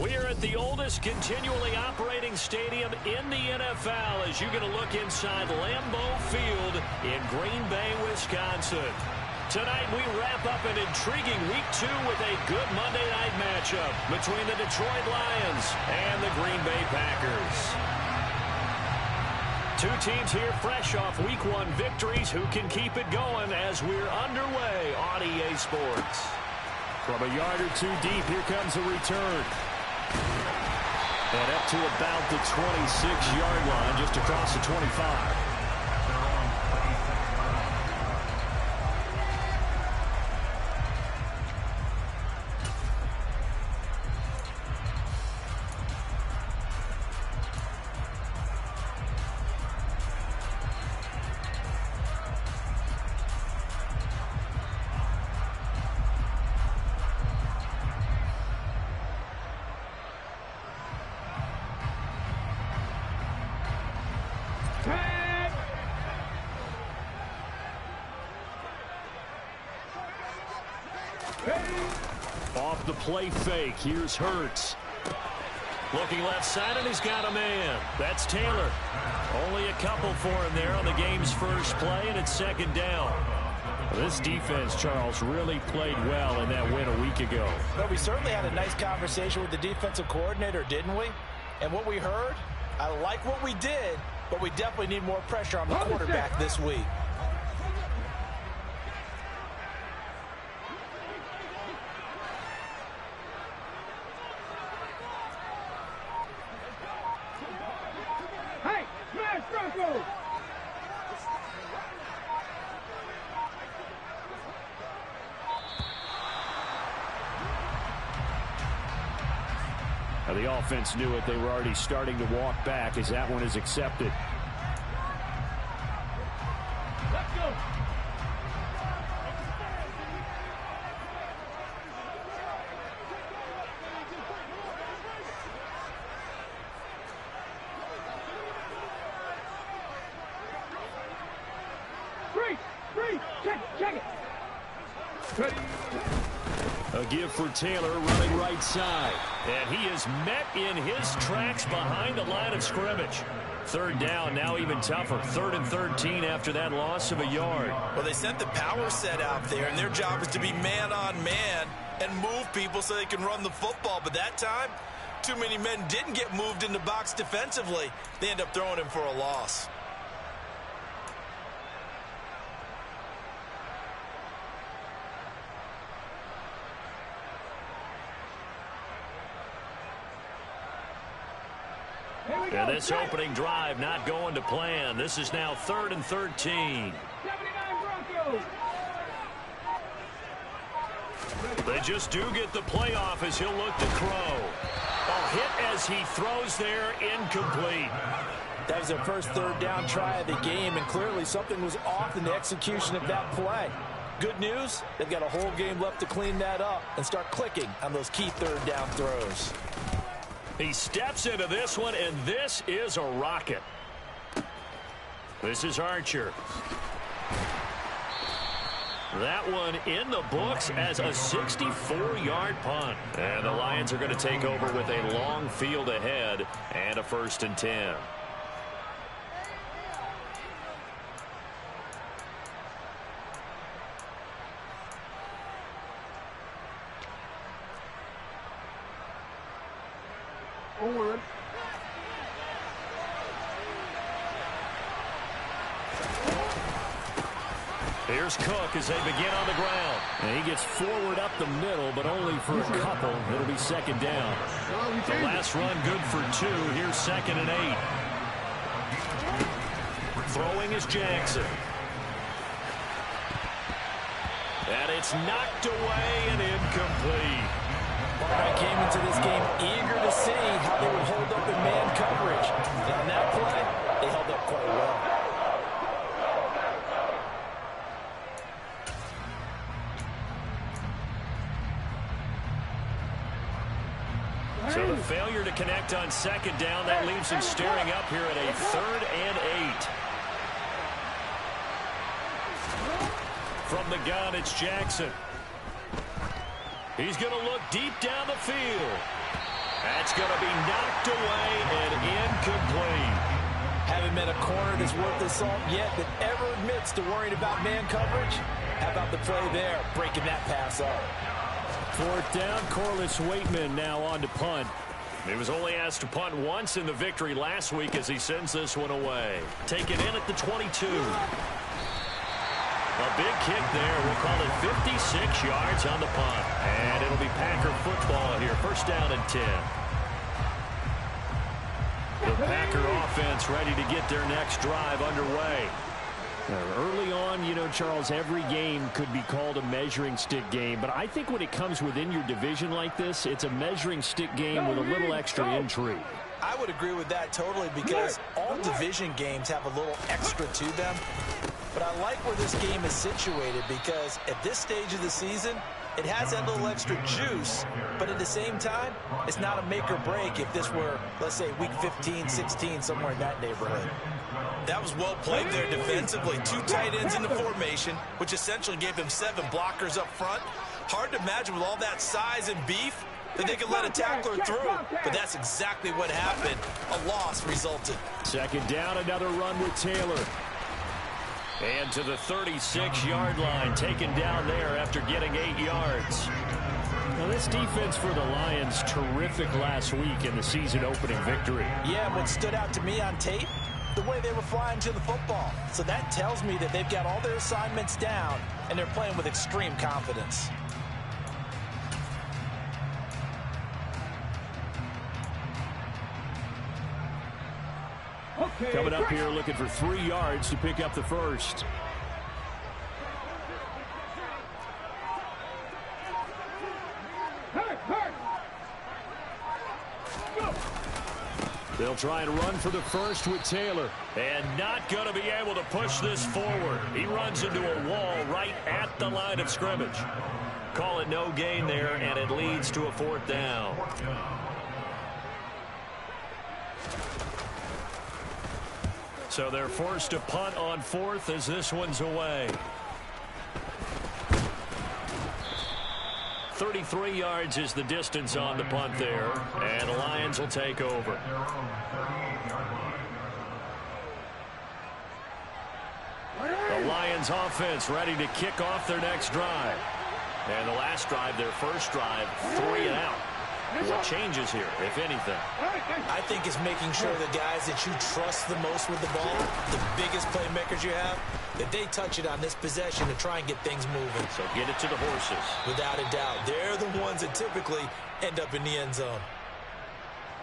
We're at the oldest continually operating stadium in the NFL as you get a look inside Lambeau Field in Green Bay, Wisconsin. Tonight we wrap up an intriguing Week 2 with a good Monday night matchup between the Detroit Lions and the Green Bay Packers. Two teams here fresh off Week 1 victories who can keep it going as we're underway on EA Sports. From a yard or two deep, here comes a return. And up to about the 26-yard line, just across the 25. Off the play fake, here's Hurts. Looking left side, and he's got a man. That's Taylor. Only a couple for him there on the game's first play, and it's second down. This defense, Charles, really played well in that win a week ago. But we certainly had a nice conversation with the defensive coordinator, didn't we? And what we heard, I like what we did, but we definitely need more pressure on the quarterback this week. The offense knew it. They were already starting to walk back as that one is accepted. Let's go. Three, check it. Ready. A give for Taylor running right side. And he is met in his tracks behind the line of scrimmage. Third down, now even tougher. 3rd and 13 after that loss of a yard. Well, they sent the power set out there, and their job is to be man-on-man and move people so they can run the football. But that time, too many men didn't get moved in the box defensively. They end up throwing him for a loss. And this opening drive not going to plan. This is now 3rd and 13. 79 Broncos. They just do get the playoff as he'll look to throw. A hit as he throws there, incomplete. That was their first third down try of the game, and clearly something was off in the execution of that play. Good news, they've got a whole game left to clean that up and start clicking on those key third down throws. He steps into this one, and this is a rocket. This is Archer. That one in the books as a 64-yard punt. And the Lions are going to take over with a long field ahead and a 1st and 10. Forward. Here's Cook as they begin on the ground. And he gets forward up the middle, but only for a couple. It'll be second down. The last run good for 2. Here's 2nd and 8. Throwing is Jackson. And it's knocked away and incomplete. I came into this game eager to see how they would hold up in man coverage. And on that play, they held up quite well. So the failure to connect on 2nd down, that leaves him staring up here at a 3rd and 8. From the gun, it's Jackson. He's going to look deep down the field. That's going to be knocked away and incomplete. Haven't met a corner that's worth the salt yet that ever admits to worrying about man coverage. How about the play there, breaking that pass up? Fourth down, Corliss Waitman now on to punt. He was only asked to punt once in the victory last week as he sends this one away. Taken in at the 22. A big kick there. We'll call it 56 yards on the punt. And it'll be Packer football here. First down and 10. The Packer offense ready to get their next drive underway. Early on, you know, Charles, every game could be called a measuring stick game. But I think when it comes within your division like this, it's a measuring stick game with a little extra intrigue. I would agree with that totally because all division games have a little extra to them. But I like where this game is situated because at this stage of the season, it has that little extra juice, but at the same time, it's not a make or break if this were, let's say, week 15, 16, somewhere in that neighborhood. That was well played there defensively. Two tight ends in the formation, which essentially gave them 7 blockers up front. Hard to imagine with all that size and beef that they could let a tackler through, but that's exactly what happened. A loss resulted. Second down, another run with Taylor. And to the 36-yard line, taken down there after getting 8 yards. Now, this defense for the Lions, terrific last week in the season-opening victory. Yeah, what stood out to me on tape, the way they were flying to the football. So that tells me that they've got all their assignments down, and they're playing with extreme confidence. Okay, Coming up here looking for 3 yards to pick up the first. They'll try and run for the first with Taylor. And not going to be able to push this forward. He runs into a wall right at the line of scrimmage. Call it no gain there, and it leads to a 4th down. So they're forced to punt on 4th as this one's away. 33 yards is the distance on the punt there, and the Lions will take over. The Lions offense ready to kick off their next drive. And the last drive, their first drive, 3 and out. What changes here, if anything? I think it's making sure the guys that you trust the most with the ball, the biggest playmakers you have, that they touch it on this possession to try and get things moving. So get it to the horses. Without a doubt, they're the ones that typically end up in the end zone.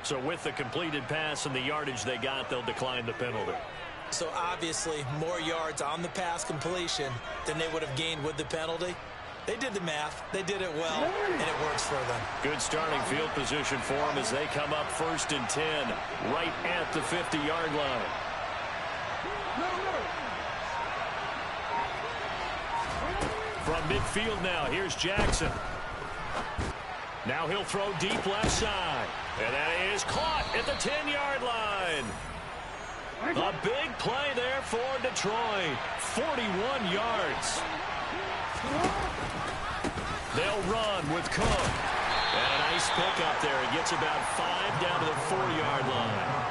So with the completed pass and the yardage they got, they'll decline the penalty. So obviously, more yards on the pass completion than they would have gained with the penalty. They did the math. They did it well, and it works for them. Good starting field position for them as they come up 1st and 10, right at the 50-yard line. From midfield now, here's Jackson. Now he'll throw deep left side. And that is caught at the 10-yard line. A big play there for Detroit. 41 yards. They'll run with Cook. And a nice pick up there. It gets about 5 down to the 4-yard line.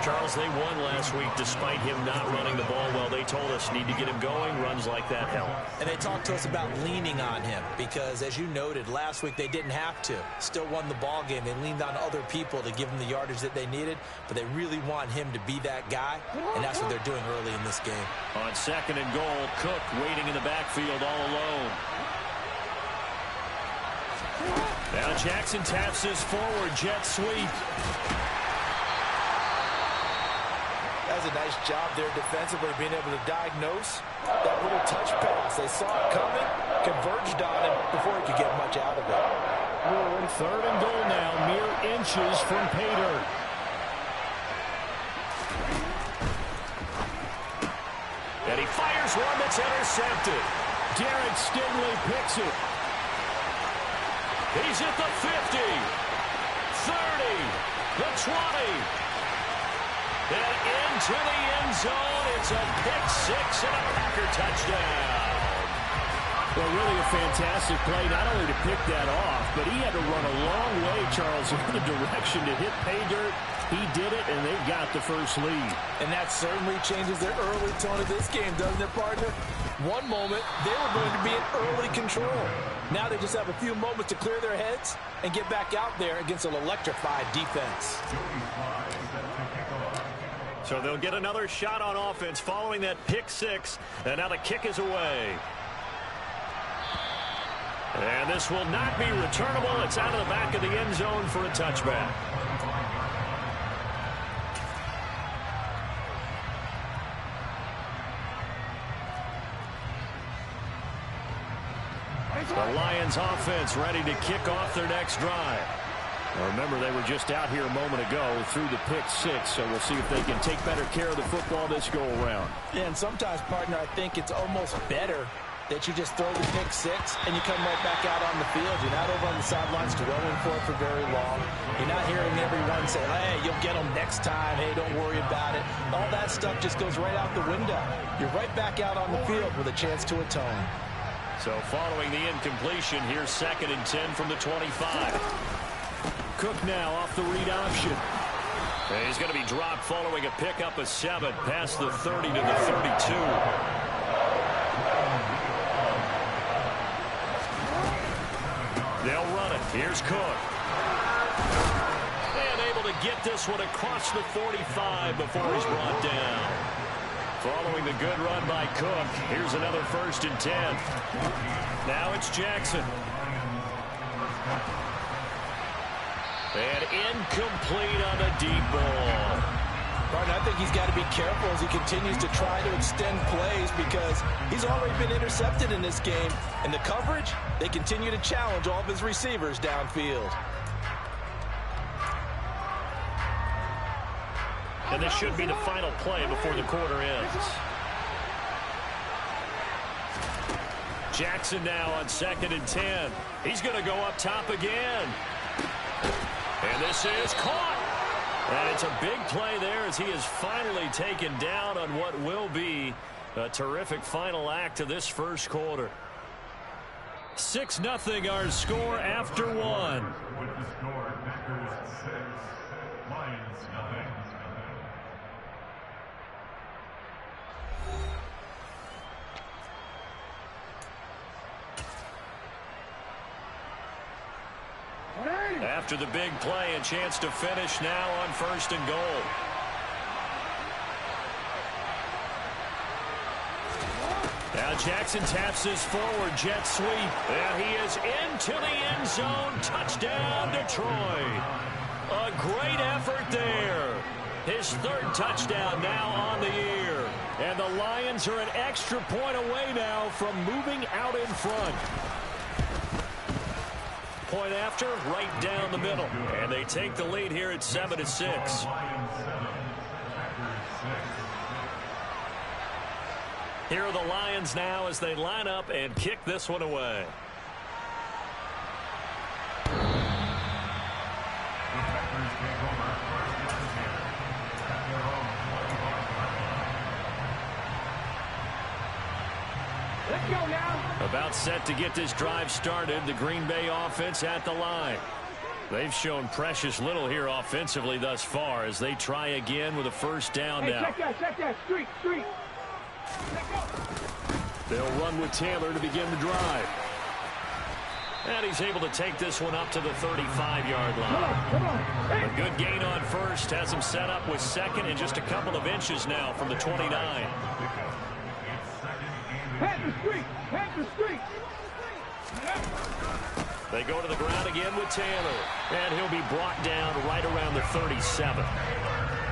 Charles, they won last week despite him not running the ball well. They told us need to get him going. Runs like that help. And they talked to us about leaning on him because, as you noted, last week they didn't have to. Still won the ball game. They leaned on other people to give them the yardage that they needed, but they really want him to be that guy, and that's what they're doing early in this game. On 2nd and goal, Cook waiting in the backfield all alone. Now Jackson taps his forward jet sweep. That's a nice job there defensively, being able to diagnose that little touch pass. They saw it coming, converged on him before he could get much out of it. 3rd and goal now, mere inches from Pater. And he fires one that's intercepted. Derek Stingley picks it. He's at the 50, 30, the 20. And into the end zone, it's a pick 6 and a Packer touchdown. Well, really a fantastic play, not only to pick that off, but he had to run a long way, Charles, in the direction to hit pay dirt. He did it, and they've got the first lead. And that certainly changes the early tone of this game, doesn't it, partner? One moment, they were going to be in early control. Now they just have a few moments to clear their heads and get back out there against an electrified defense. So they'll get another shot on offense following that pick six, and now the kick is away. And this will not be returnable. It's out of the back of the end zone for a touchback. The Lions offense ready to kick off their next drive. Now remember, they were just out here a moment ago through the pick six, so we'll see if they can take better care of the football this go around. Yeah, and sometimes, partner, I think it's almost better that you just throw the pick six and you come right back out on the field. You're not over on the sidelines dwelling for it for very long. You're not hearing everyone say, hey, you'll get them next time. Hey, don't worry about it. All that stuff just goes right out the window. You're right back out on the field with a chance to atone. So following the incompletion, here's 2nd and 10 from the 25. Cook now off the read option. And he's going to be dropped following a pickup of 7 past the 30 to the 32. They'll run it. Here's Cook. And able to get this one across the 45 before he's brought down. Following the good run by Cook, here's another 1st and 10. Now it's Jackson. And incomplete on a deep ball. Martin, I think he's got to be careful as he continues to try to extend plays because he's already been intercepted in this game. And the coverage, they continue to challenge all of his receivers downfield. And this should be the final play before the quarter ends. Jackson now on 2nd and 10. He's going to go up top again. And this is caught. And it's a big play there as he is finally taken down on what will be a terrific final act of this first quarter. 6-0 our score after 1. With the score, Packers 6, Lions 0. After the big play, a chance to finish now on 1st and goal. Now Jackson taps his forward jet sweep. And he is into the end zone. Touchdown, Detroit. A great effort there. His 3rd touchdown now on the year. And the Lions are an extra point away now from moving out in front. Point after, right down the middle. And they take the lead here at 7-6. Here are the Lions now as they line up and kick this one away. Let's go now. About set to get this drive started. The Green Bay offense at the line. They've shown precious little here offensively thus far as they try again with a 1st down Hey, now. check that. Street. They'll run with Taylor to begin the drive. And he's able to take this one up to the 35-yard line. Come on. Hey. A good gain on 1st. Has him set up with 2nd and just a couple of inches now from the 29. Head the street. They go to the ground again with Taylor. And he'll be brought down right around the 37.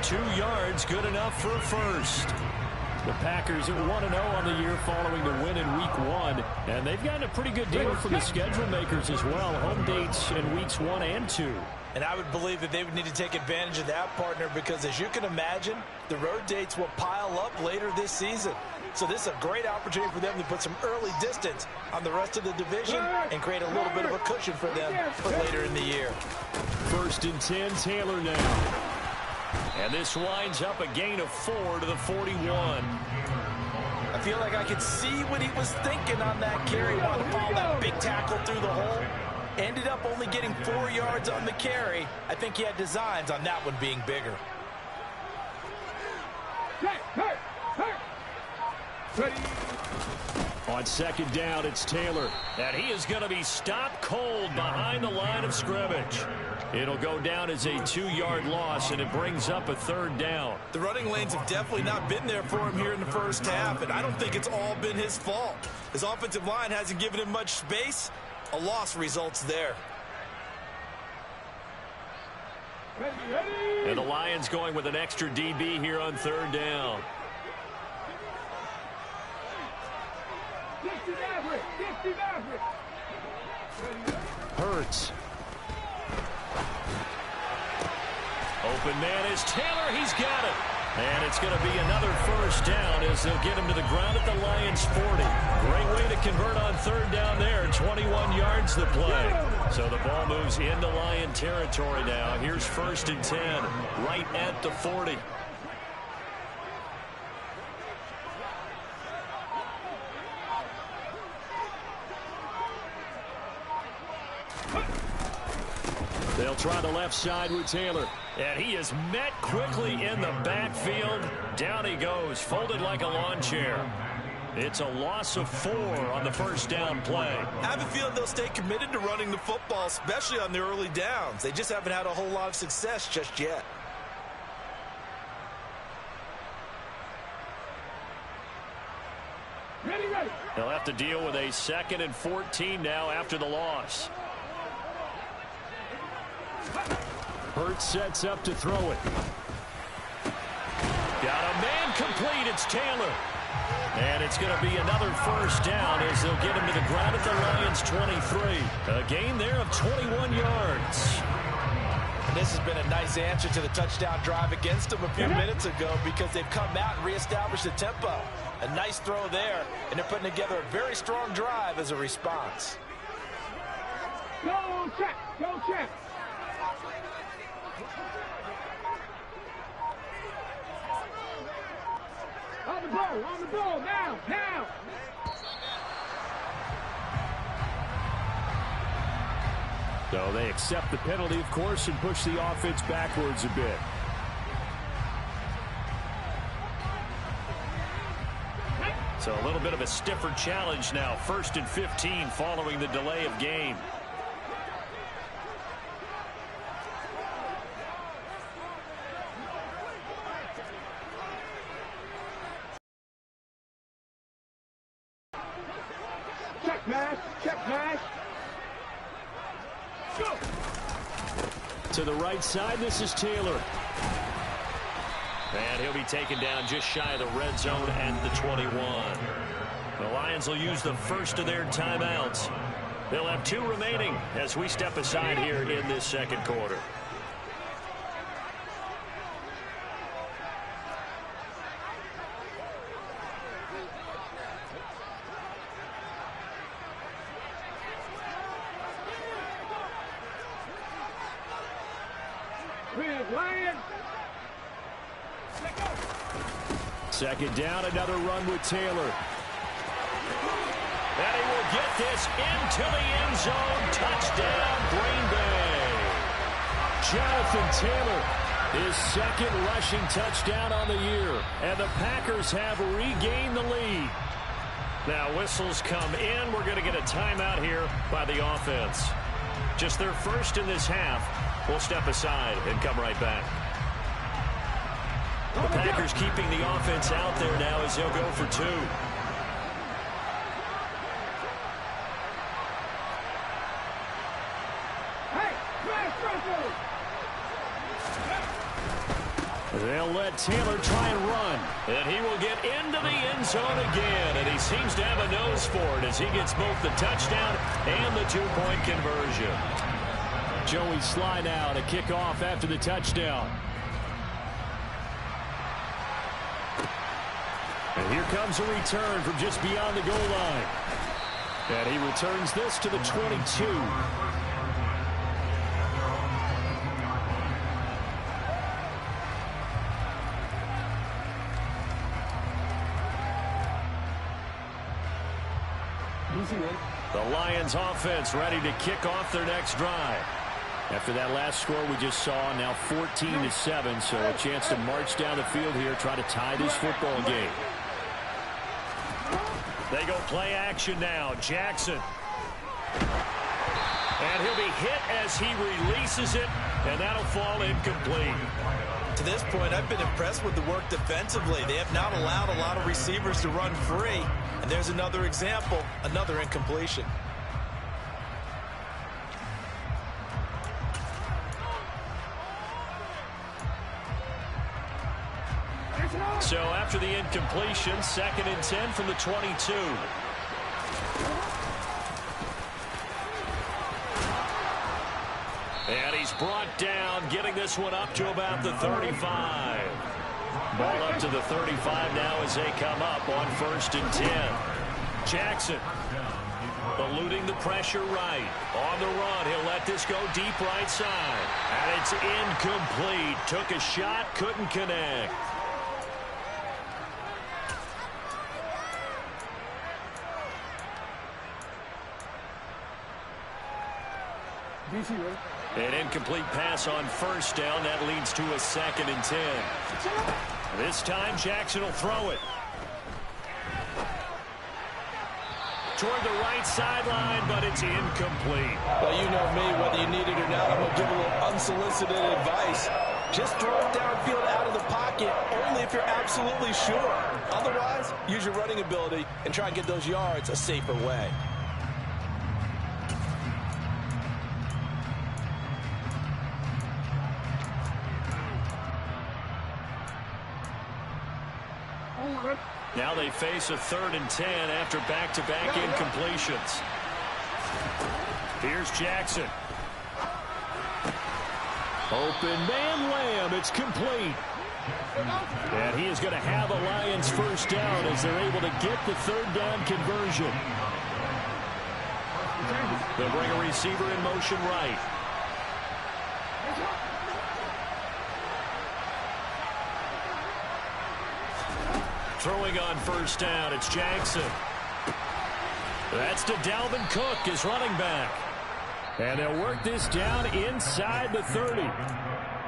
2 yards, good enough for a 1st. The Packers at 1-0 on the year following the win in Week 1. And they've gotten a pretty good deal from the schedule makers as well. Home dates in Weeks 1 and 2. And I would believe that they would need to take advantage of that, partner, because as you can imagine, the road dates will pile up later this season. So this is a great opportunity for them to put some early distance on the rest of the division and create a little bit of a cushion for them for later in the year. 1st and 10, Taylor now. And this winds up a gain of 4 to the 41. I feel like I could see what he was thinking on that carry. Wanted to follow that big tackle through the hole. Ended up only getting 4 yards on the carry. I think he had designs on that one being bigger. Ready. On second down, it's Taylor. And he is going to be stopped cold behind the line of scrimmage. It'll go down as a 2-yard loss, and it brings up a third down. The running lanes have definitely not been there for him here in the first half, and I don't think it's all been his fault. His offensive line hasn't given him much space. A loss results there. And the Lions going with an extra DB here on third down. Hurts. Open man is Taylor. He's got it. And it's going to be another first down as they'll get him to the ground at the Lions' 40. Great way to convert on third down there. 21 yards the play. So the ball moves into Lion territory now. Here's 1st and 10, right at the 40. They'll try the left side with Taylor. And he is met quickly in the backfield. Down he goes, folded like a lawn chair. It's a loss of 4 on the first down play. I have a feeling they'll stay committed to running the football, especially on the early downs. They just haven't had a whole lot of success just yet. Ready, ready. They'll have to deal with a 2nd and 14 now after the loss. Hurts sets up to throw it. Got a man complete. It's Taylor. And it's going to be another first down as they'll get him to the ground at the Lions' 23. A gain there of 21 yards. And this has been a nice answer to the touchdown drive against them a few minutes ago because they've come out and reestablished the tempo. A nice throw there, and they're putting together a very strong drive as a response. Go check. Go check. On the ball, now. So they accept the penalty, of course, and push the offense backwards a bit. So a little bit of a stiffer challenge now. 1st and 15 following the delay of game. Check pass. Go. To the right side, this is Taylor. And he'll be taken down just shy of the red zone at the 21. The Lions will use the first of their timeouts. They'll have 2 remaining as we step aside here in this second quarter. Lions. Second down, another run with Taylor. And he will get this into the end zone. Touchdown, Green Bay. Jonathan Taylor, his 2nd rushing touchdown on the year. And the Packers have regained the lead. Now whistles come in. We're going to get a timeout here by the offense. Just their first in this half. We'll step aside and come right back. The Packers keeping the offense out there now as they'll go for 2. They'll let Taylor try and run. And he will get into the end zone again. And he seems to have a nose for it as he gets both the touchdown and the 2-point conversion. Joey Sly now to kick off after the touchdown. And here comes a return from just beyond the goal line. And he returns this to the 22. The Lions offense ready to kick off their next drive. After that last score we just saw, now 14-7, so a chance to march down the field here, try to tie this football game. They go play action now. Jackson. And he'll be hit as he releases it, and that'll fall incomplete. To this point, I've been impressed with the work defensively. They have not allowed a lot of receivers to run free. And there's another example, another incompletion. So after the incompletion, 2nd and 10 from the 22. And he's brought down, getting this one up to about the 35. Ball up to the 35 now as they come up on 1st and 10. Jackson eluding the pressure right. On the run, he'll let this go deep right side. And it's incomplete. Took a shot, couldn't connect. An incomplete pass on 1st down. That leads to a 2nd and 10. This time, Jackson will throw it. Toward the right sideline, but it's incomplete. Well, you know me, whether you need it or not, I'm going to give a little unsolicited advice. Just throw it downfield out of the pocket, only if you're absolutely sure. Otherwise, use your running ability and try and get those yards a safer way. Now they face a 3rd and 10 after back-to-back incompletions. Here's Jackson. Open man Lamb. It's complete. And he is going to have a Lions 1st down as they're able to get the 3rd down conversion. They'll bring a receiver in motion right. Throwing on 1st down, it's Jackson. That's to Dalvin Cook, his running back. And they'll work this down inside the 30.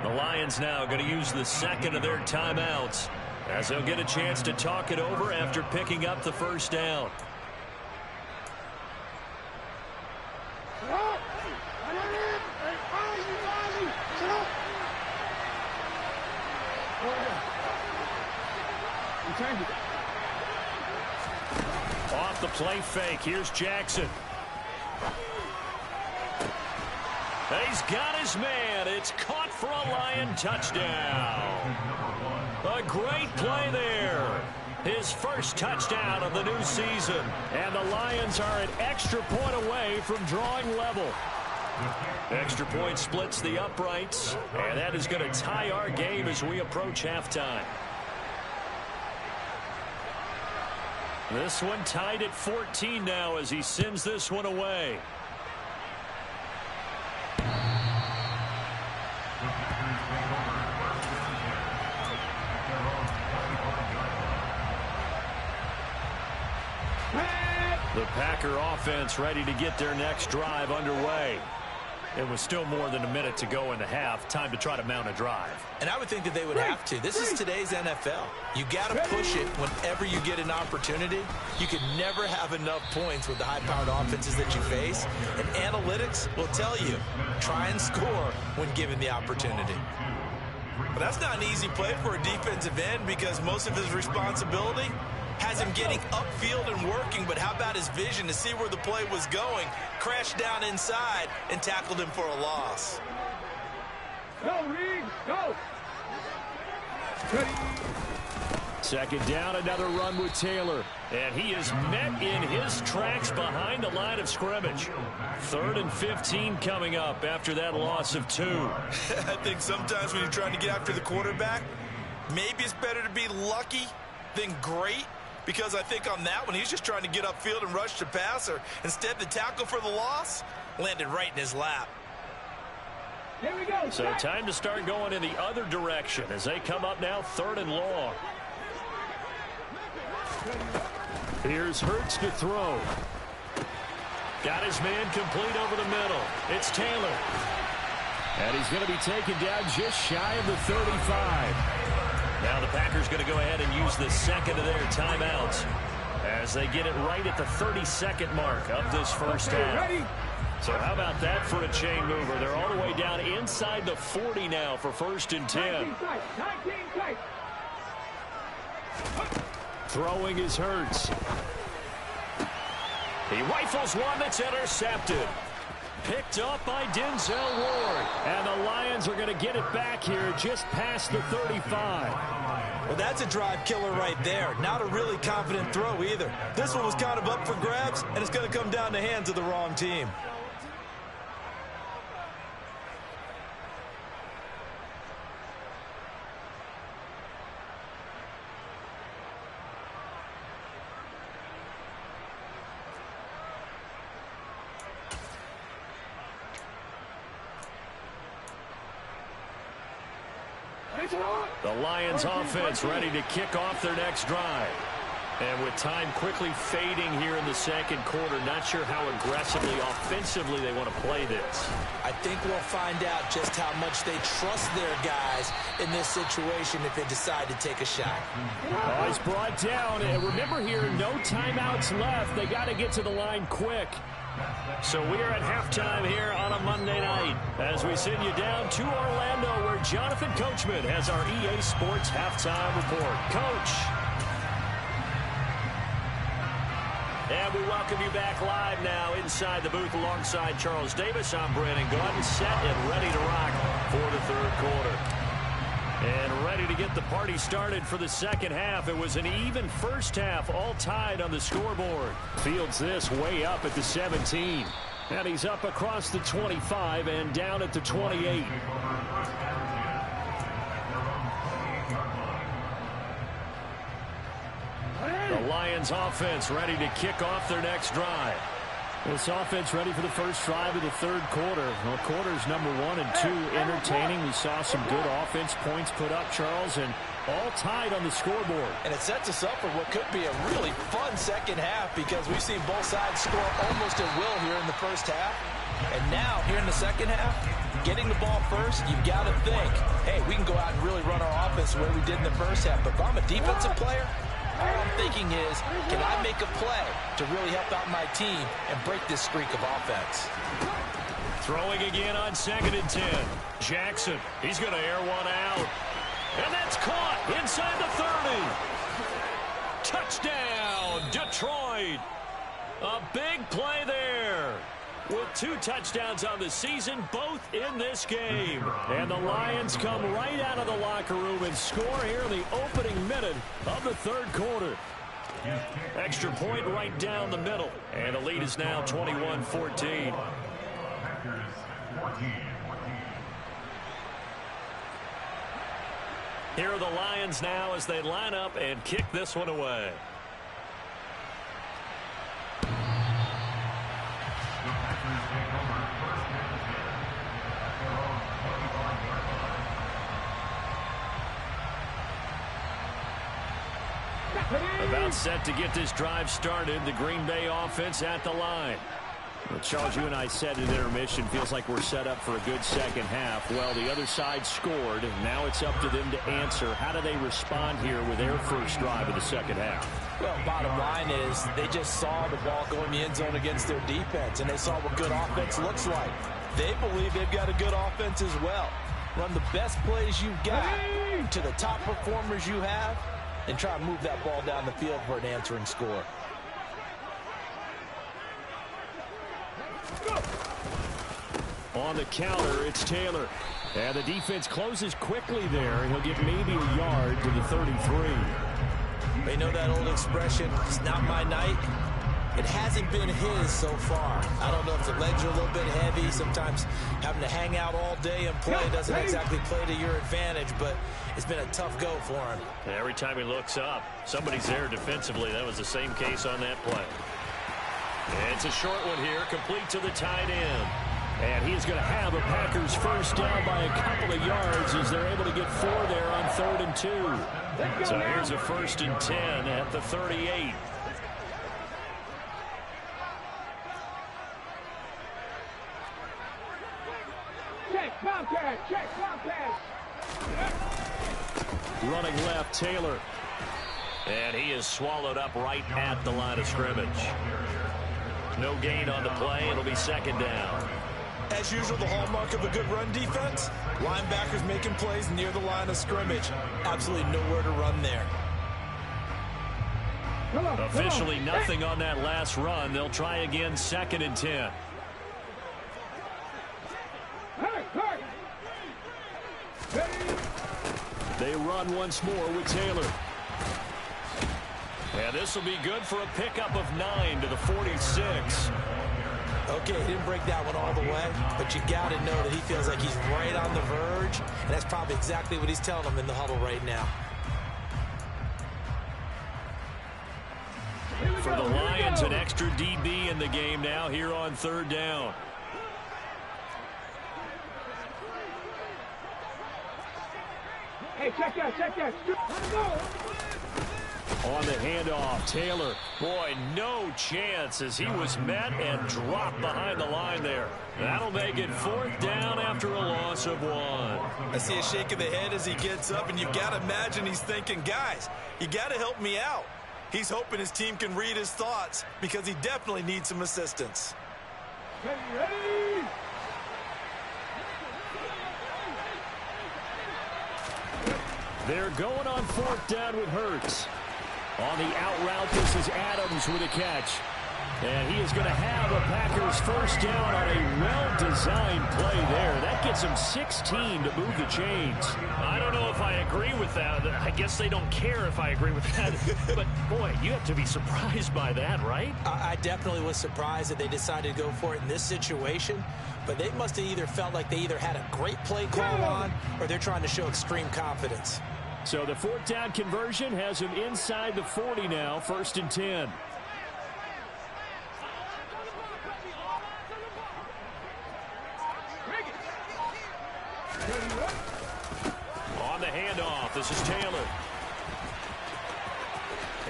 The Lions now going to use the 2nd of their timeouts as they'll get a chance to talk it over after picking up the 1st down. Off the play fake. Here's Jackson. He's got his man. It's caught for a Lion touchdown. A great play there. His 1st touchdown of the new season. And the Lions are an extra point away from drawing level. Extra point splits the uprights. And that is going to tie our game as we approach halftime. This one tied at 14 now as he sends this one away. The Packer offense ready to get their next drive underway. It was still more than a minute to go in the half. Time to try to mount a drive. And I would think that they would have to. This is today's NFL. You got to push it whenever you get an opportunity. You can never have enough points with the high-powered offenses that you face. And analytics will tell you, try and score when given the opportunity. But that's not an easy play for a defensive end because most of his responsibility has him getting upfield and working, but how about his vision to see where the play was going, crashed down inside, and tackled him for a loss. Go, Reed, go. 2nd down, another run with Taylor. And he is met in his tracks behind the line of scrimmage. 3rd and 15 coming up after that loss of 2. I think sometimes when you're trying to get after the quarterback, maybe it's better to be lucky than great. Because I think on that one, he's just trying to get upfield and rush the passer. Instead, the tackle for the loss landed right in his lap. Here we go. So time to start going in the other direction as they come up now 3rd and long. Here's Hurts to throw. Got his man complete over the middle. It's Taylor. And he's going to be taken down just shy of the 35. Now the Packers going to go ahead and use the second of their timeouts as they get it right at the 32nd mark of this first half. So how about that for a chain mover? They're all the way down inside the 40 now for 1st and 10. Throwing is Hurts. He rifles one that's intercepted. Picked up by Denzel Ward. And the Lions are going to get it back here just past the 35. Well, that's a drive killer right there. Not a really confident throw either. This one was kind of up for grabs, and it's going to come down the hands of the wrong team. The Lions offense ready to kick off their next drive. And with time quickly fading here in the second quarter, not sure how aggressively, offensively they want to play this. I think we'll find out just how much they trust their guys in this situation if they decide to take a shot. Oh, he's brought down. And remember here, no timeouts left. They got to get to the line quick. So we are at halftime here on a Monday night as we send you down to Orlando where Jonathan Coachman has our EA Sports halftime report. Coach. And we welcome you back live now inside the booth alongside Charles Davis. I'm Brandon Gaudin, set and ready to rock for the third quarter. And ready to get the party started for the second half. It was an even first half, all tied on the scoreboard. Fields this way up at the 17. And he's up across the 25 and down at the 28. The Lions offense ready to kick off their next drive. This offense ready for the first drive of the third quarter. Well, quarters number 1 and 2 entertaining. We saw some good offense points put up, Charles, and all tied on the scoreboard. And it sets us up for what could be a really fun second half because we've seen both sides score almost at will here in the first half. And now, here in the second half, getting the ball first, you've got to think, hey, we can go out and really run our offense the way we did in the first half. But if I'm a defensive player, all I'm thinking is, can I make a play to really help out my team and break this streak of offense? Throwing again on 2nd and 10. Jackson, he's going to air one out. And that's caught inside the 30. Touchdown, Detroit. A big play there. With 2 touchdowns on the season, both in this game. And the Lions come right out of the locker room and score here in the opening minute of the third quarter. Extra point right down the middle. And the lead is now 21-14. Here are the Lions now as they line up and kick this one away. About set to get this drive started. The Green Bay offense at the line. Well, Charles, you and I said at intermission, feels like we're set up for a good second half. Well, the other side scored. Now it's up to them to answer. How do they respond here with their first drive of the second half? Well, bottom line is they just saw the ball go in the end zone against their defense, and they saw what good offense looks like. They believe they've got a good offense as well. Run the best plays you've got to the top performers you have, and try to move that ball down the field for an answering score. On the counter, it's Taylor. And the defense closes quickly there, and he'll get maybe a yard to the 33. They know that old expression, it's not my night. It hasn't been his so far. I don't know if the legs are a little bit heavy. Sometimes having to hang out all day and play doesn't exactly play to your advantage, but it's been a tough go for him. And every time he looks up, somebody's there defensively. That was the same case on that play. And it's a short one here, complete to the tight end. And he's going to have a Packers first down by a couple of yards as they're able to get 4 there on 3rd and 2. So here's a 1st and 10 at the 38. Check, Bobcat. Check, Bobcat. Running left, Taylor. And he is swallowed up right at the line of scrimmage. No gain on the play. It'll be second down. As usual, the hallmark of a good run defense, linebackers making plays near the line of scrimmage. Absolutely nowhere to run there. Officially nothing on that last run. They'll try again, 2nd and 10. They run once more with Taylor. And this will be good for a pickup of 9 to the 46. Okay, he didn't break that one all the way, but you got to know that he feels like he's right on the verge, and that's probably exactly what he's telling them in the huddle right now. For the Lions, an extra DB in the game now here on 3rd down. Hey, check that. On the handoff, Taylor. Boy, no chance as he was met and dropped behind the line there. That'll make it 4th down after a loss of 1. I see a shake of the head as he gets up, and you've got to imagine he's thinking, guys, you got to help me out. He's hoping his team can read his thoughts because he definitely needs some assistance. Ready? They're going on 4th down with Hurts. On the out route, this is Adams with a catch. And he is going to have a Packers 1st down on a well-designed play there. That gets him 16 to move the chains. I don't know if I agree with that. I guess they don't care if I agree with that. But, boy, you have to be surprised by that, right? I definitely was surprised that they decided to go for it in this situation. But they must have either felt like they either had a great play call on or they're trying to show extreme confidence. So the 4th down conversion has him inside the 40 now, 1st and 10. On the handoff, this is Taylor.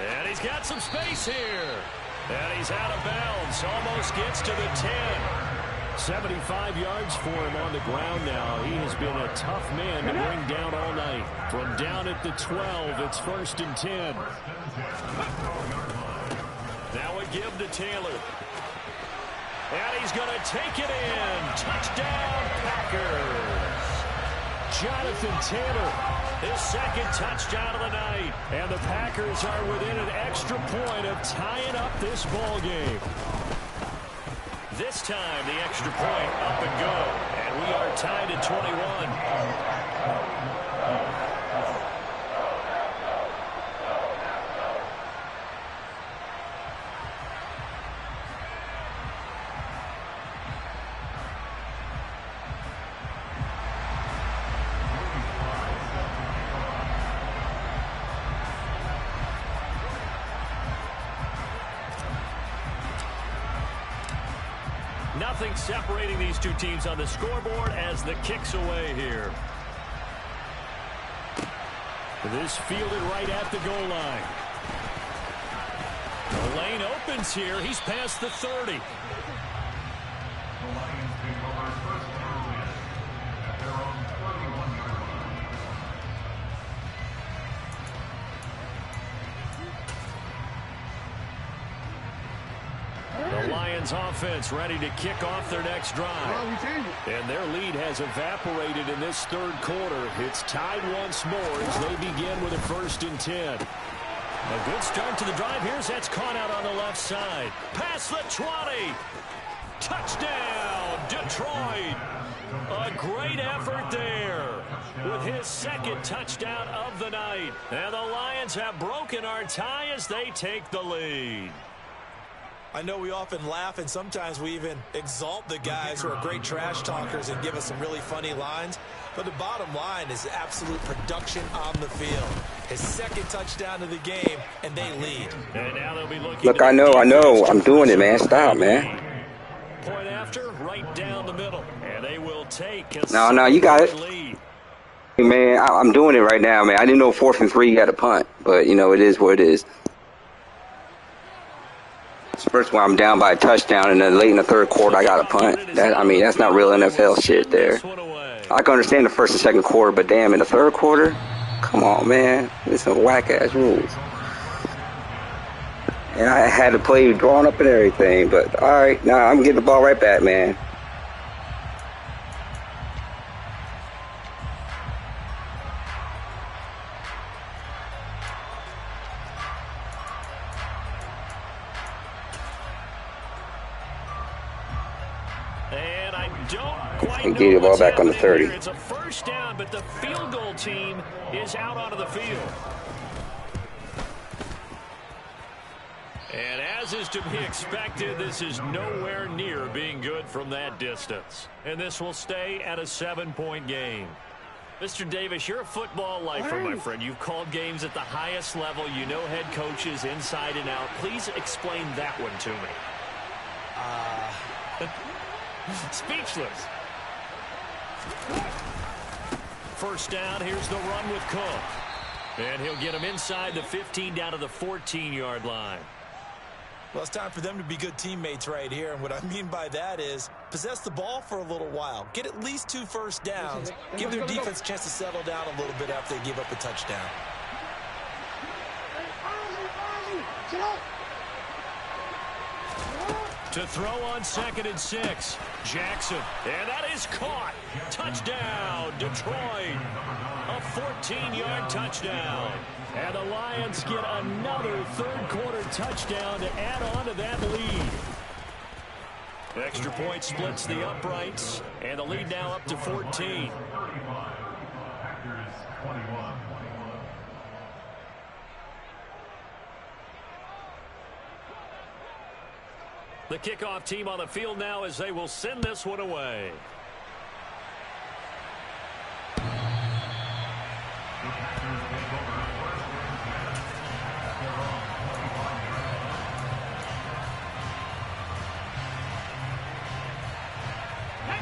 And he's got some space here. And he's out of bounds, almost gets to the 10. 75 yards for him on the ground now. He has been a tough man to bring down all night. From down at the 12, it's 1st and 10. Now a give to Taylor. And he's going to take it in. Touchdown, Packers. Jonathan Taylor, his 2nd touchdown of the night. and the Packers are within an extra point of tying up this ball game. This time, the extra point up and go. And we are tied at 21. Nothing separating these two teams on the scoreboard as the kick's away here. This fielded right at the goal line. The lane opens here. He's past the 30. The Lions take over 1st and 10 at their own 31-yard line. The Lions offense ready to kick off their next drive. And their lead has evaporated in this 3rd quarter. It's tied once more as they begin with a 1st and 10. A good start to the drive. Here's that's caught out on the left side. Past the 20. Touchdown, Detroit. A great effort there with his 2nd touchdown of the night. And the Lions have broken our tie as they take the lead. I know we often laugh, and sometimes we even exalt the guys who are great trash talkers and give us some really funny lines. But the bottom line is absolute production on the field. His 2nd touchdown of the game, and they lead. And now they'll be looking. Look, I know. I'm doing it, man. Stop, man. Point after, right down the middle. And they will take a No, you got it. lead. Hey, man, I'm doing it right now, man. I didn't know 4th and 3 you had a punt, but, you know, it is what it is. First one, I'm down by a touchdown, and then late in the 3rd quarter, I got a punt. That's not real NFL shit there. This one away. I can understand the first and second quarter, but damn, in the third quarter, come on, man. It's some whack-ass rules. And I had to play drawn up and everything, but all right, now I'm getting the ball right back, man. And I don't quite And get the ball back on the 30. Here. It's a first down, but the field goal team is out onto the field. And as is to be expected, this is nowhere near being good from that distance. And this will stay at a 7-point game. Mr. Davis, you're a football lifer, my friend. You've called games at the highest level. You know head coaches inside and out. Please explain that one to me. Speechless. First down, here's the run with Cook. And he'll get him inside the 15 down to the 14-yard line. Well, it's time for them to be good teammates right here. And what I mean by that is possess the ball for a little while. Get at least 2 first downs. Give their defense a chance to settle down a little bit after they give up a touchdown. To throw on 2nd and 6. Jackson. And that is caught. Touchdown, Detroit. A 14-yard touchdown. And the Lions get another third-quarter touchdown to add on to that lead. Extra point splits the uprights. And the lead now up to 14. The kickoff team on the field now as they will send this one away.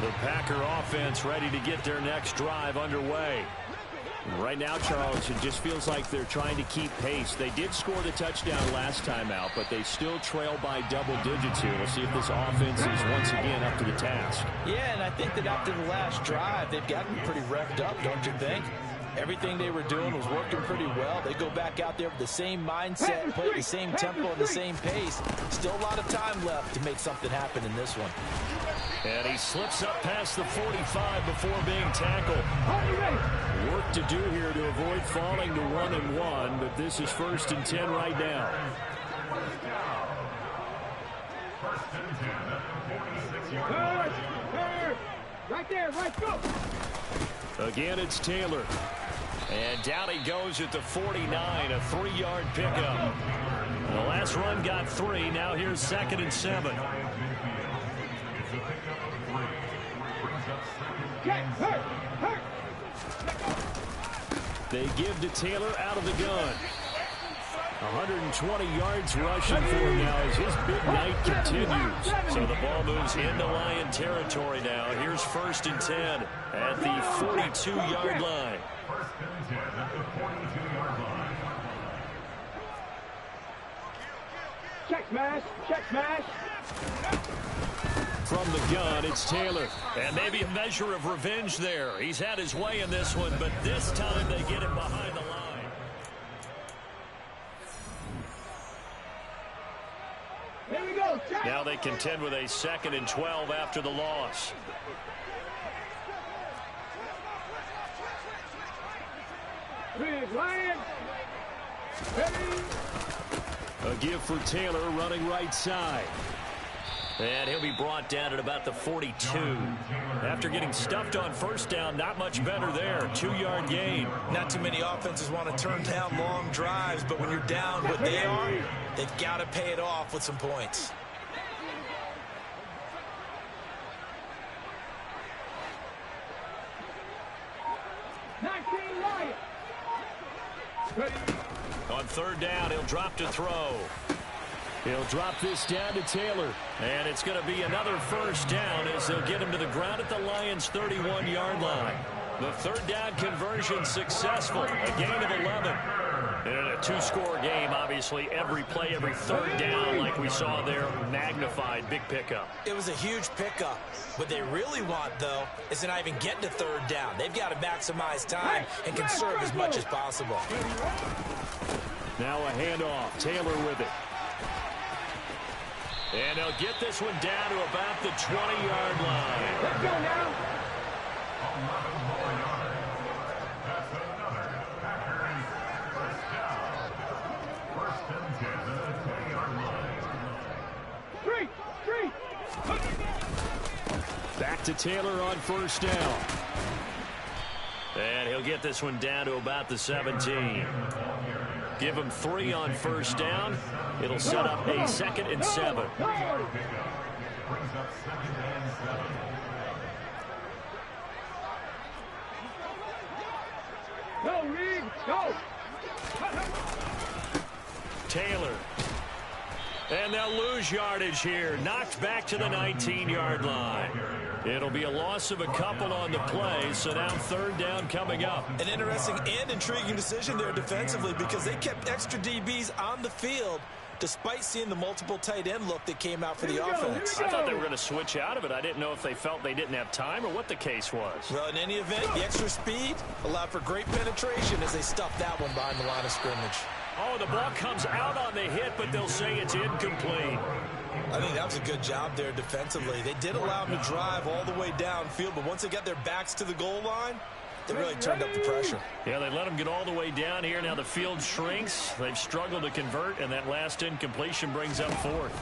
The Packer offense ready to get their next drive underway. Right now, Charles, it just feels like they're trying to keep pace. They did score the touchdown last time out, but they still trail by double digits here. We'll see if this offense is once again up to the task. Yeah, and I think that after the last drive, they've gotten pretty revved up, don't you think? Everything they were doing was working pretty well. They go back out there with the same mindset, play the same tempo and the same pace. Still a lot of time left to make something happen in this one. And he slips up past the 45 before being tackled. Work to do here to avoid falling to 1-1, but this is 1st and 10 right now. Right there, right, go. Again, it's Taylor. And down he goes at the 49, a 3-yard pickup. The last run got 3. Now here's 2nd and 7. They give to Taylor out of the gun. 120 yards rushing for him now as his big night continues. So the ball moves into Lion territory now. Here's 1st and 10 at the 42-yard line. Check smash, check smash. From the gun, it's Taylor. And maybe a measure of revenge there. He's had his way in this one, but this time they get him behind the line. Here we go. Check. Now they contend with a 2nd and 12 after the loss. Big Lion. Ready. A give for Taylor running right side. And he'll be brought down at about the 42. After getting stuffed on 1st down, not much better there. 2-yard gain. Not too many offenses want to turn down long drives, but when you're down what they are, they've got to pay it off with some points. On 3rd down, he'll drop to throw. He'll drop this down to Taylor. And it's going to be another 1st down as they'll get him to the ground at the Lions' 31-yard line. The 3rd down conversion successful. A gain of 11. And in a two-score game, obviously, every play, every third down, like we saw there, magnified, big pickup. It was a huge pickup. What they really want, though, is to not even get to third down. They've got to maximize time and conserve as much as possible. Now a handoff. Taylor with it. And they'll get this one down to about the 20-yard line. Let's go now. Back to Taylor on first down. And he'll get this one down to about the 17. Give him 3 on first down. It'll set up a 2nd and 7. Go, Reed, go. Taylor. And they'll lose yardage here. Knocked back to the 19-yard line. It'll be a loss of a couple on the play, so now third down coming up. An interesting and intriguing decision there defensively because they kept extra DBs on the field despite seeing the multiple tight end look that came out for the offense. I thought they were going to switch out of it. I didn't know if they felt they didn't have time or what the case was. Well, in any event, the extra speed allowed for great penetration as they stuffed that one behind the line of scrimmage. Oh, the ball comes out on the hit, but they'll say it's incomplete. I think that was a good job there defensively. They did allow them to drive all the way downfield, but once they got their backs to the goal line, they really turned up the pressure. Yeah, they let them get all the way down here. Now the field shrinks. They've struggled to convert, and that last incompletion brings up 4th.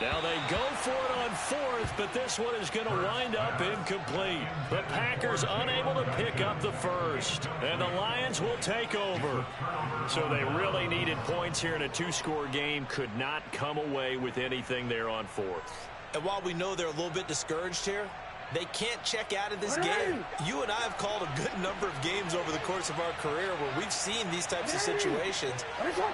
Now they go for it on 4th, but this one is going to wind up incomplete. The Packers unable to pick up the first, and the Lions will take over. So they really needed points here in a two-score game. Could not come away with anything there on 4th. And while we know they're a little bit discouraged here, they can't check out of this game. You and I have called a good number of games over the course of our career where we've seen these types of situations.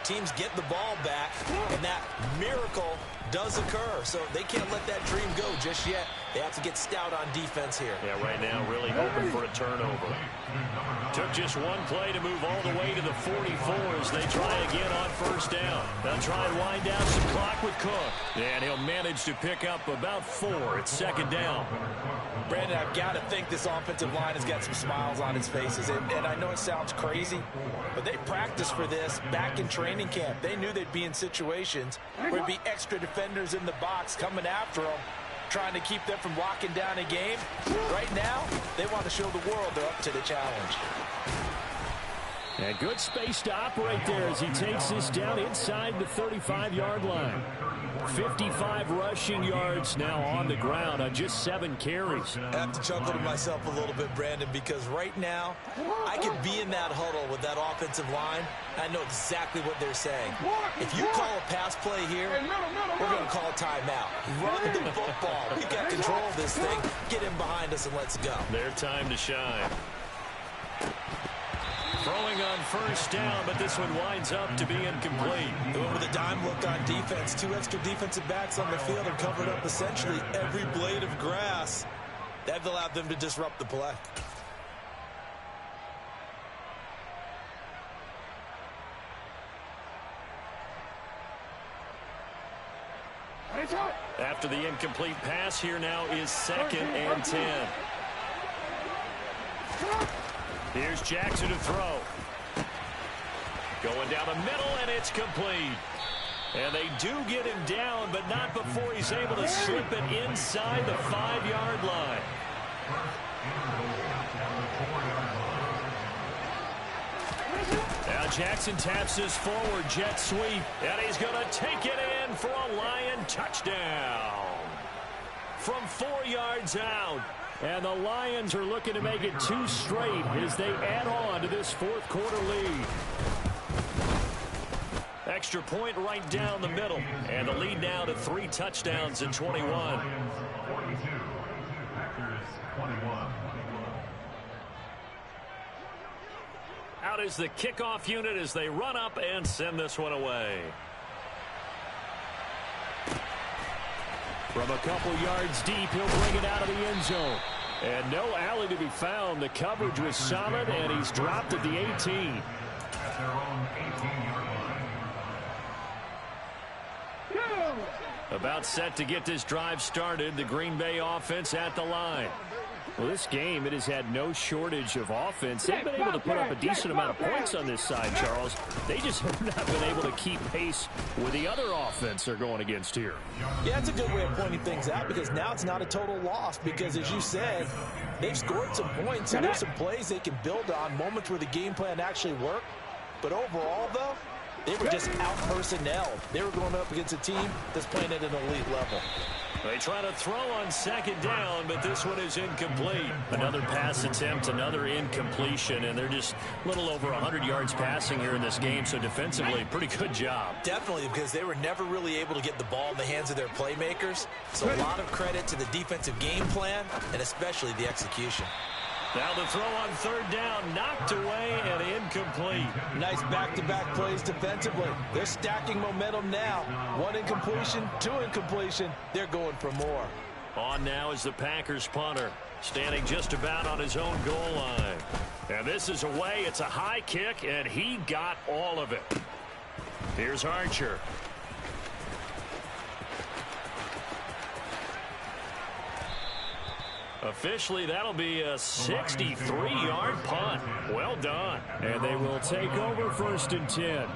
Teams get the ball back, and that miracle does occur. So they can't let that dream go just yet. They have to get stout on defense here. Yeah, right now really hoping for a turnover. Took just one play to move all the way to the 44 as they try again on first down. They'll try and wind down some clock with Cook. And he'll manage to pick up about 4. It's 2nd down. Brandon, I've got to think this offensive line has got some smiles on its faces. And I know it sounds crazy, but they practiced for this back in training camp. They knew they'd be in situations where it'd be extra defenders in the box coming after them, trying to keep them from locking down a game. Right now, they want to show the world they're up to the challenge. And good space to operate there as he takes this down inside the 35-yard line. 55 rushing yards now on the ground on just 7 carries. I have to chuckle to myself a little bit, Brandon, because right now I could be in that huddle with that offensive line. I know exactly what they're saying. If you call a pass play here, we're going to call a timeout. Run the football. We've got control of this thing. Get in behind us and let's go. Their time to shine. Throwing on first down, but this one winds up to be incomplete. They went with a dime look on defense. 2 extra defensive backs on the field and covered up essentially every blade of grass. That allowed them to disrupt the play. After the incomplete pass, here now is 2nd and 10. Here's Jackson to throw. Going down the middle, and it's complete. And they do get him down, but not before he's able to slip it inside the 5-yard line. Now Jackson taps this forward jet sweep, and he's going to take it in for a Lion touchdown. From 4 yards out. And the Lions are looking to make it 2 straight as they add on to this 4th quarter lead. Extra point right down the middle. And the lead now to 3 touchdowns in 21. 42, Packers 21. Out is the kickoff unit as they run up and send this one away. From a couple yards deep, he'll bring it out of the end zone. And no alley to be found. The coverage was solid, and he's dropped at the 18. At their own 18-yard line. About set to get this drive started. The Green Bay offense at the line. Well, this game, it has had no shortage of offense. They've been able to put up a decent amount of points on this side, Charles. They just have not been able to keep pace with the other offense they're going against here. Yeah, it's a good way of pointing things out because now it's not a total loss because, as you said, they've scored some points and there's some plays they can build on, moments where the game plan actually worked. But overall, though, they were just out-personnelled. They were going up against a team that's playing at an elite level. They try to throw on second down, but this one is incomplete. Another pass attempt, another incompletion, and they're just a little over 100 yards passing here in this game, so defensively, pretty good job. Definitely, because they were never really able to get the ball in the hands of their playmakers. So a lot of credit to the defensive game plan, and especially the execution. Now the throw on third down, knocked away and incomplete. Nice back-to-back plays defensively. They're stacking momentum now. One incompletion, two incompletion. They're going for more. On now is the Packers punter, standing just about on his own goal line. And this is away. It's a high kick, and he got all of it. Here's Archer. Officially, that'll be a 63-yard punt. Well done. And they will take over 1st and 10.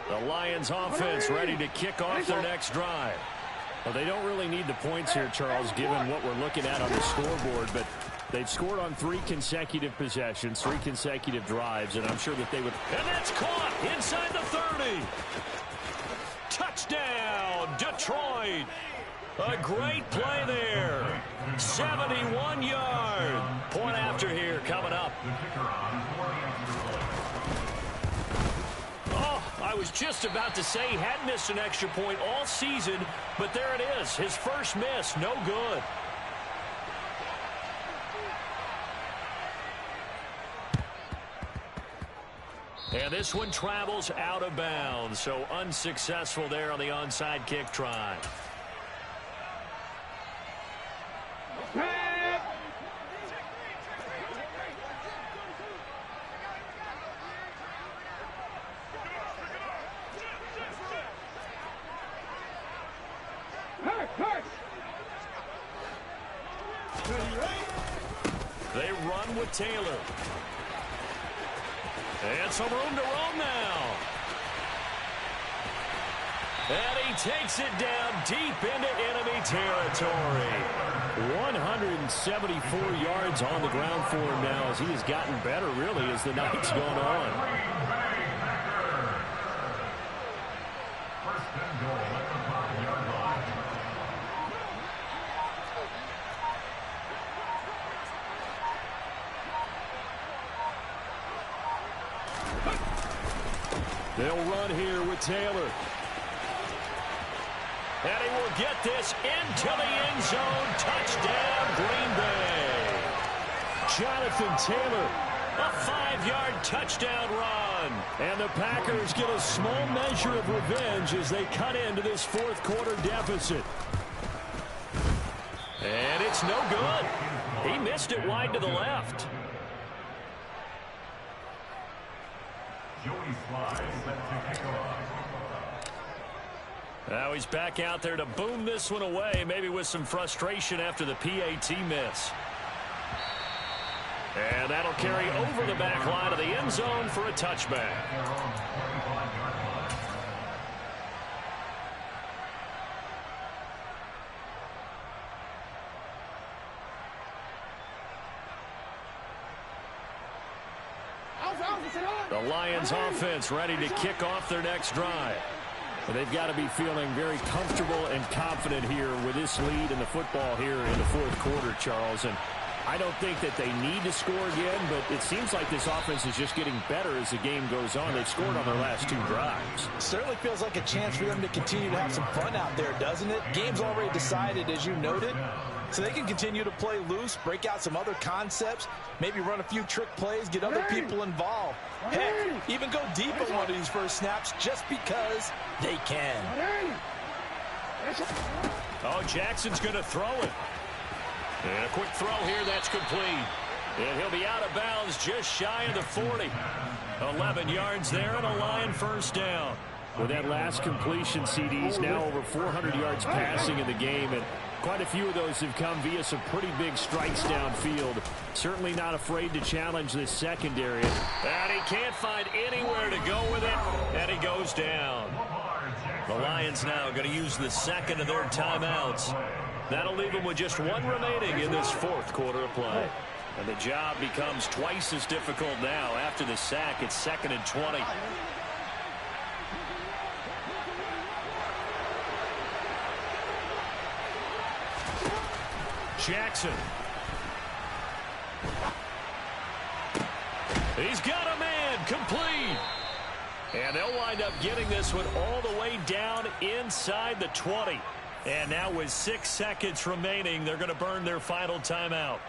The Lions offense ready to kick off their next drive. Well, they don't really need the points here, Charles, given what we're looking at on the scoreboard, but they've scored on 3 consecutive possessions, 3 consecutive drives, and I'm sure that they would... And that's caught inside the 30. Touchdown, Detroit. A great play there. 71-yard. Point after here coming up. Oh, I was just about to say he had missed an extra point all season, but there it is. His first miss, no good. And this one travels out of bounds, so unsuccessful there on the onside kick try. They run with Taylor. And some room to roam now. And he takes it down deep into enemy territory. 174 yards on the ground for him now as he has gotten better, really, as the night's gone on. First and goal at the 5-yard line. They'll run here with Taylor. And he will get this into the end zone. Touchdown, Green Bay. Jonathan Taylor. A 5-yard touchdown run. And the Packers get a small measure of revenge as they cut into this 4th quarter deficit. And it's no good. He missed it wide to the left. Joey Sly set to kick off. Now he's back out there to boom this one away, maybe with some frustration after the PAT miss. And that'll carry over the back line of the end zone for a touchback. The Lions offense ready to kick off their next drive. But they've got to be feeling very comfortable and confident here with this lead in the football here in the 4th quarter, Charles. And I don't think that they need to score again, but it seems like this offense is just getting better as the game goes on. They've scored on their last 2 drives. Certainly feels like a chance for them to continue to have some fun out there, doesn't it? Game's already decided, as you noted. So they can continue to play loose, break out some other concepts, maybe run a few trick plays, get other people involved. Heck, even go deep on one of these first snaps just because they can. Oh, Jackson's going to throw it. And a quick throw here, that's complete. And he'll be out of bounds just shy of the 40. 11 yards there and a Lion first down. With that last completion, CD's now over 400 yards passing in the game, and quite a few of those have come via some pretty big strikes downfield. Certainly not afraid to challenge this secondary. And he can't find anywhere to go with it, and he goes down. The Lions now going to use the second of their timeouts. That'll leave them with just one remaining in this fourth quarter of play. And the job becomes twice as difficult now. After the sack, it's 2nd and 20. Jackson. He's got a man, complete. And they'll wind up getting this one all the way down inside the 20. And now with 6 seconds remaining, they're going to burn their final timeout.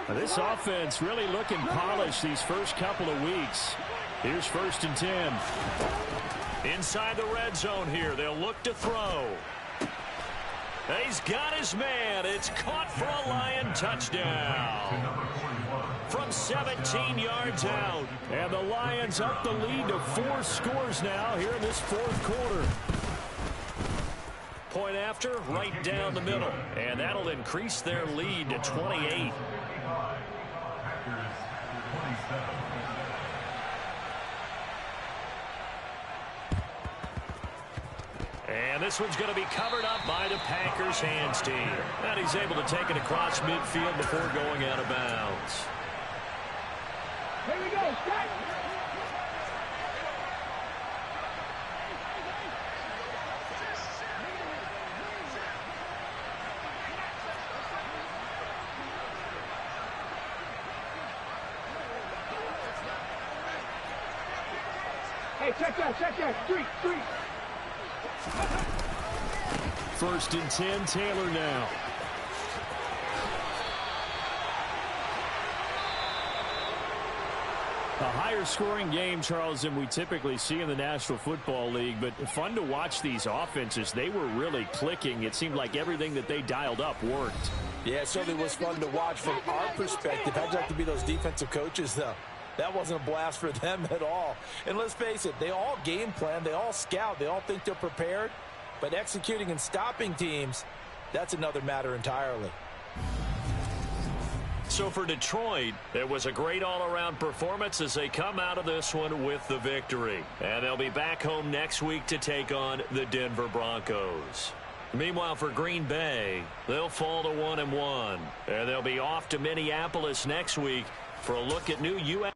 This offense really looking polished these first couple of weeks. Here's 1st and 10. Inside the red zone here, they'll look to throw. He's got his man. It's caught for a Lion touchdown. From 17 yards out. And the Lions up the lead to 4 scores now here in this fourth quarter. Point after, right down the middle. And that'll increase their lead to 28. And this one's going to be covered up by the Packers hands team. And he's able to take it across midfield before going out of bounds. Here we go, set. Hey, check that, street. 1st and 10, Taylor now. A higher scoring game, Charles, than we typically see in the National Football League, but fun to watch these offenses. They were really clicking. It seemed like everything that they dialed up worked. Yeah, it certainly was fun to watch from our perspective. How'd you like to be those defensive coaches, though? That wasn't a blast for them at all. And let's face it, they all game plan, they all scout, they all think they're prepared. But executing and stopping teams, that's another matter entirely. So for Detroit, it was a great all-around performance as they come out of this one with the victory. And they'll be back home next week to take on the Denver Broncos. Meanwhile, for Green Bay, they'll fall to 1-1. And they'll be off to Minneapolis next week for a look at new U.S.